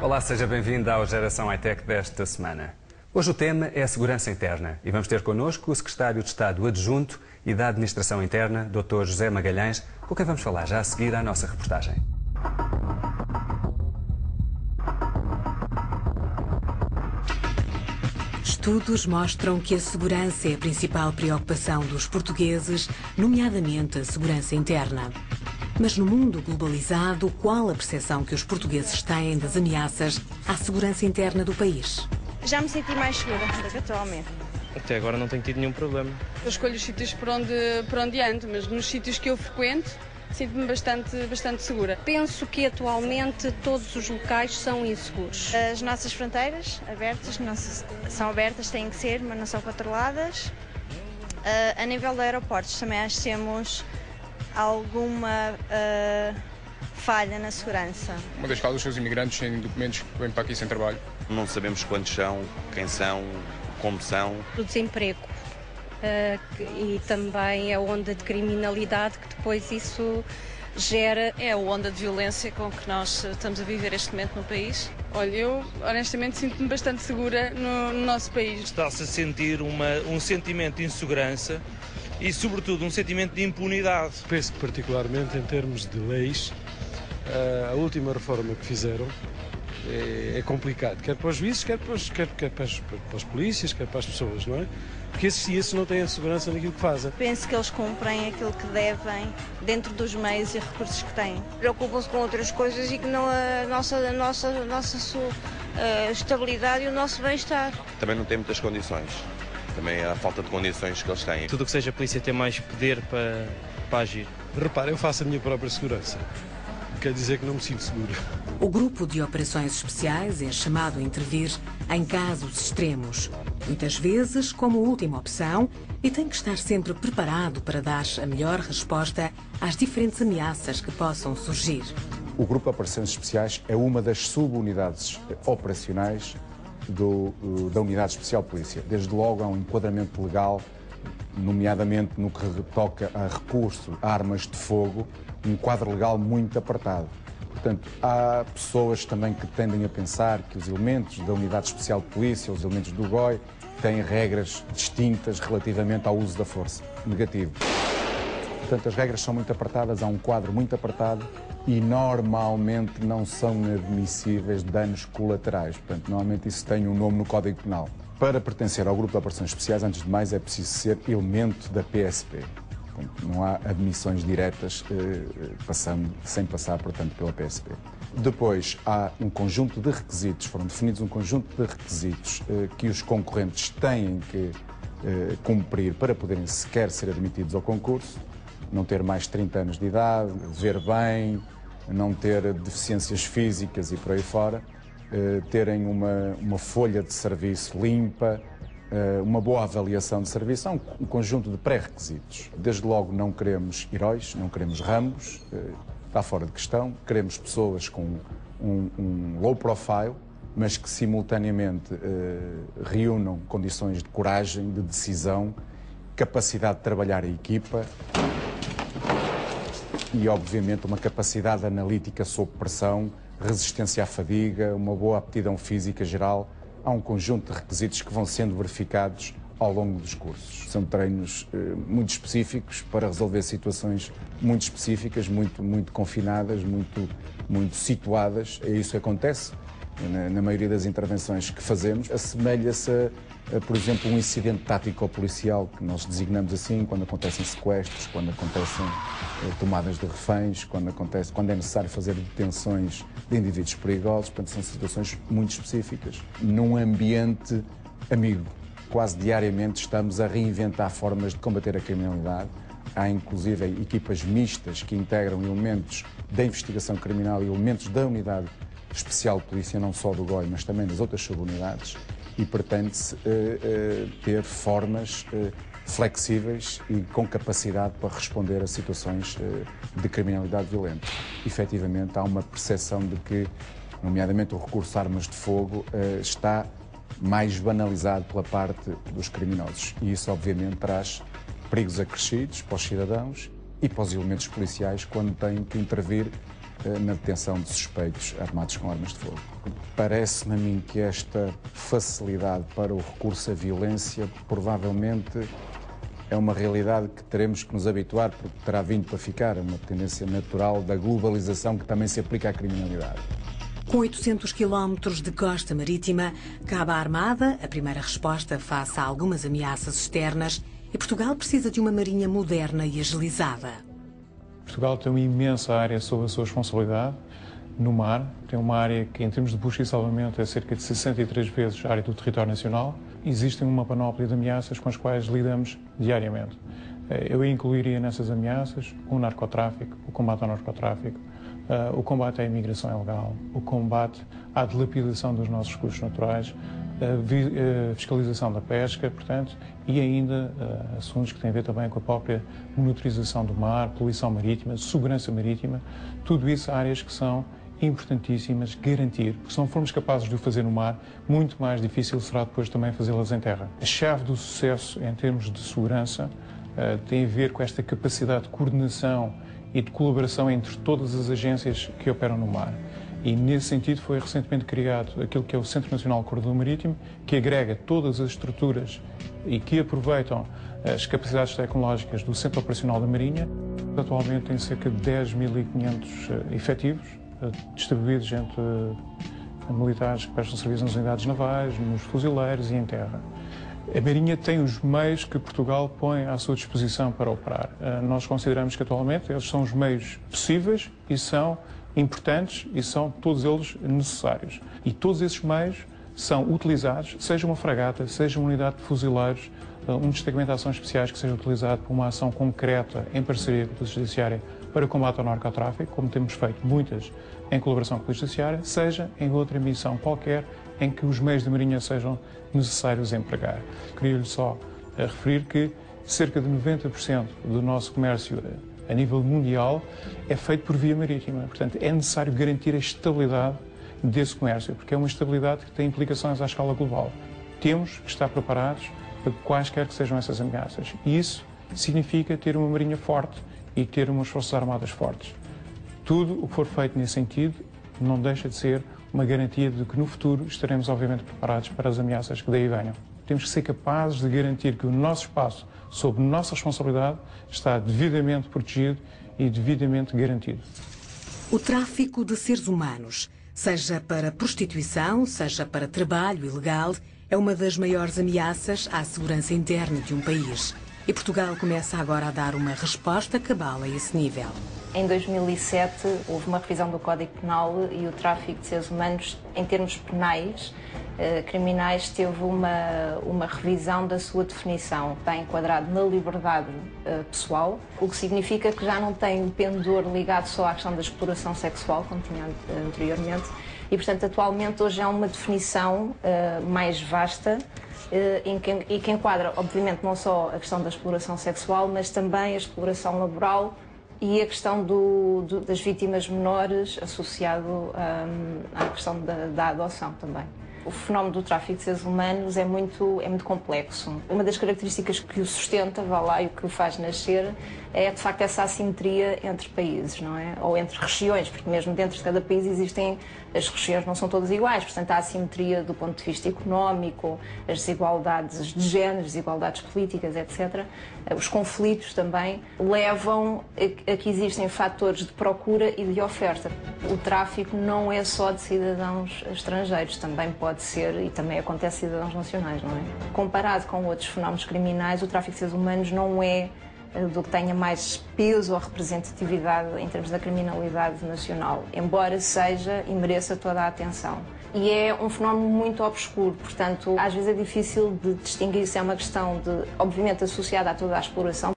Olá, seja bem-vindo ao Geração Hightech desta semana. Hoje o tema é a segurança interna e vamos ter connosco o Secretário de Estado Adjunto e da Administração Interna, Dr. José Magalhães, com quem vamos falar já a seguir à nossa reportagem. Estudos mostram que a segurança é a principal preocupação dos portugueses, nomeadamente a segurança interna. Mas no mundo globalizado, qual a percepção que os portugueses têm das ameaças à segurança interna do país? Já me senti mais segura do que atualmente. Até agora não tenho tido nenhum problema. Eu escolho os sítios por onde ando, mas nos sítios que eu frequento, sinto-me bastante segura. Penso que atualmente todos os locais são inseguros. As nossas fronteiras abertas são abertas, têm que ser, mas não são controladas. A nível de aeroportos também acho que temos alguma falha na segurança. Uma das causas são os imigrantes sem documentos que vêm para aqui sem trabalho. Não sabemos quantos são, quem são, como são. O desemprego e também a onda de criminalidade que depois isso gera. É a onda de violência com que nós estamos a viver este momento no país. Olha, eu honestamente sinto-me bastante segura no nosso país. Está-se a sentir um sentimento de insegurança e, sobretudo, um sentimento de impunidade. Penso que, particularmente em termos de leis, a última reforma que fizeram é complicado, quer para os juízes, quer para as polícias, quer para as pessoas, não é? Porque esses não têm a segurança naquilo que fazem. Penso que eles cumprem aquilo que devem dentro dos meios e recursos que têm. Preocupam-se com outras coisas e que não a nossa estabilidade e o nosso bem-estar. Também não tem muitas condições. Também há falta de condições que eles têm. Tudo o que seja a polícia ter mais poder para agir. Repara, eu faço a minha própria segurança. Quer dizer que não me sinto seguro. O grupo de operações especiais é chamado a intervir em casos extremos, muitas vezes como última opção, e tem que estar sempre preparado para dar a melhor resposta às diferentes ameaças que possam surgir. O grupo de operações especiais é uma das subunidades operacionais da Unidade Especial de Polícia. Desde logo há um enquadramento legal, nomeadamente no que toca a recurso a armas de fogo, um quadro legal muito apertado. Portanto, há pessoas também que tendem a pensar que os elementos da Unidade Especial de Polícia, os elementos do GOI, têm regras distintas relativamente ao uso da força. Negativo. Portanto, as regras são muito apertadas, há um quadro muito apertado e normalmente não são admissíveis danos colaterais. Portanto, normalmente isso tem um nome no Código Penal. Para pertencer ao grupo de operações especiais, antes de mais, é preciso ser elemento da PSP. Portanto, não há admissões diretas sem passar, portanto, pela PSP. Depois, há um conjunto de requisitos, foram definidos um conjunto de requisitos que os concorrentes têm que cumprir para poderem sequer ser admitidos ao concurso. Não ter mais de 30 anos de idade, ver bem, não ter deficiências físicas e por aí fora, terem uma folha de serviço limpa, uma boa avaliação de serviço, há um conjunto de pré-requisitos. Desde logo não queremos heróis, não queremos ramos, está fora de questão, queremos pessoas com um low profile, mas que simultaneamente reúnam condições de coragem, de decisão, capacidade de trabalhar a equipa e, obviamente, uma capacidade analítica sob pressão, resistência à fadiga, uma boa aptidão física geral. Há um conjunto de requisitos que vão sendo verificados ao longo dos cursos. São treinos muito específicos para resolver situações muito específicas, muito confinadas, muito situadas. É isso que acontece na maioria das intervenções que fazemos. Assemelha-se a, por exemplo, um incidente tático ou policial, que nós designamos assim, quando acontecem sequestros, quando acontecem tomadas de reféns, quando é necessário fazer detenções de indivíduos perigosos. Portanto, são situações muito específicas. Num ambiente amigo, quase diariamente estamos a reinventar formas de combater a criminalidade. Há, inclusive, equipas mistas que integram elementos da investigação criminal e elementos da Unidade Especial de Polícia, não só do GOI, mas também das outras subunidades, e pretende-se ter formas flexíveis e com capacidade para responder a situações de criminalidade violenta. Efetivamente, há uma percepção de que, nomeadamente, o recurso a armas de fogo está mais banalizado pela parte dos criminosos. E isso, obviamente, traz perigos acrescidos para os cidadãos e para os elementos policiais quando têm que intervir na detenção de suspeitos armados com armas de fogo. Parece-me a mim que esta facilidade para o recurso à violência provavelmente é uma realidade que teremos que nos habituar, porque terá vindo para ficar, uma tendência natural da globalização que também se aplica à criminalidade. Com 800 quilómetros de costa marítima, cabe à Armada a primeira resposta face a algumas ameaças externas e Portugal precisa de uma marinha moderna e agilizada. Portugal tem uma imensa área sob a sua responsabilidade no mar. Tem uma área que, em termos de busca e salvamento, é cerca de 63 vezes a área do território nacional. Existem uma panóplia de ameaças com as quais lidamos diariamente. Eu incluiria nessas ameaças o narcotráfico, o combate ao narcotráfico, o combate à imigração ilegal, o combate à dilapidação dos nossos recursos naturais, a fiscalização da pesca, portanto, e ainda assuntos que têm a ver também com a própria monitorização do mar, poluição marítima, segurança marítima, tudo isso áreas que são importantíssimas garantir, porque se não formos capazes de o fazer no mar, muito mais difícil será depois também fazê-las em terra. A chave do sucesso em termos de segurança tem a ver com esta capacidade de coordenação e de colaboração entre todas as agências que operam no mar. E, nesse sentido, foi recentemente criado aquilo que é o Centro Nacional de Corredor Marítimo, que agrega todas as estruturas e que aproveitam as capacidades tecnológicas do Centro Operacional da Marinha. Atualmente tem cerca de 10.500 efetivos, distribuídos entre militares que prestam serviço nas unidades navais, nos fuzileiros e em terra. A Marinha tem os meios que Portugal põe à sua disposição para operar. Nós consideramos que atualmente eles são os meios possíveis e são importantes e são todos eles necessários. E todos esses meios são utilizados, seja uma fragata, seja uma unidade de fuzileiros, um destacamento de ações especiais que seja utilizado para uma ação concreta em parceria com a Polícia Judiciária para combate ao narcotráfico, como temos feito muitas em colaboração com a Polícia Judiciária, seja em outra missão qualquer em que os meios da Marinha sejam necessários empregar. Queria-lhe só referir que cerca de 90% do nosso comércio a nível mundial é feito por via marítima. Portanto, é necessário garantir a estabilidade desse comércio, porque é uma estabilidade que tem implicações à escala global. Temos que estar preparados para quaisquer que sejam essas ameaças. E isso significa ter uma marinha forte e ter umas forças armadas fortes. Tudo o que for feito nesse sentido não deixa de ser uma garantia de que no futuro estaremos obviamente preparados para as ameaças que daí venham. Temos que ser capazes de garantir que o nosso espaço, sob nossa responsabilidade, está devidamente protegido e devidamente garantido. O tráfico de seres humanos, seja para prostituição, seja para trabalho ilegal, é uma das maiores ameaças à segurança interna de um país. E Portugal começa agora a dar uma resposta cabal a esse nível. Em 2007 houve uma revisão do Código Penal e o tráfico de seres humanos, em termos penais, criminais, teve uma revisão da sua definição. Está enquadrado na liberdade pessoal, o que significa que já não tem o pendor ligado só à questão da exploração sexual, como tinha anteriormente, e, portanto, atualmente hoje é uma definição mais vasta e que enquadra, obviamente, não só a questão da exploração sexual, mas também a exploração laboral e a questão das vítimas menores associado à questão da adoção também. O fenómeno do tráfico de seres humanos é muito complexo. Uma das características que o sustenta, vá lá, e o que o faz nascer, é de facto essa assimetria entre países, não é? Ou entre regiões, porque mesmo dentro de cada país existem, as regiões não são todas iguais, portanto há assimetria do ponto de vista económico, as desigualdades de género, as desigualdades políticas, etc. Os conflitos também levam a que existem fatores de procura e de oferta. O tráfico não é só de cidadãos estrangeiros, também pode ser, e também acontece, cidadãos nacionais, não é? Comparado com outros fenómenos criminais, o tráfico de seres humanos não é do que tenha mais peso ou representatividade em termos da criminalidade nacional, embora seja e mereça toda a atenção. E é um fenómeno muito obscuro, portanto, às vezes é difícil de distinguir se é uma questão obviamente associada a toda a exploração.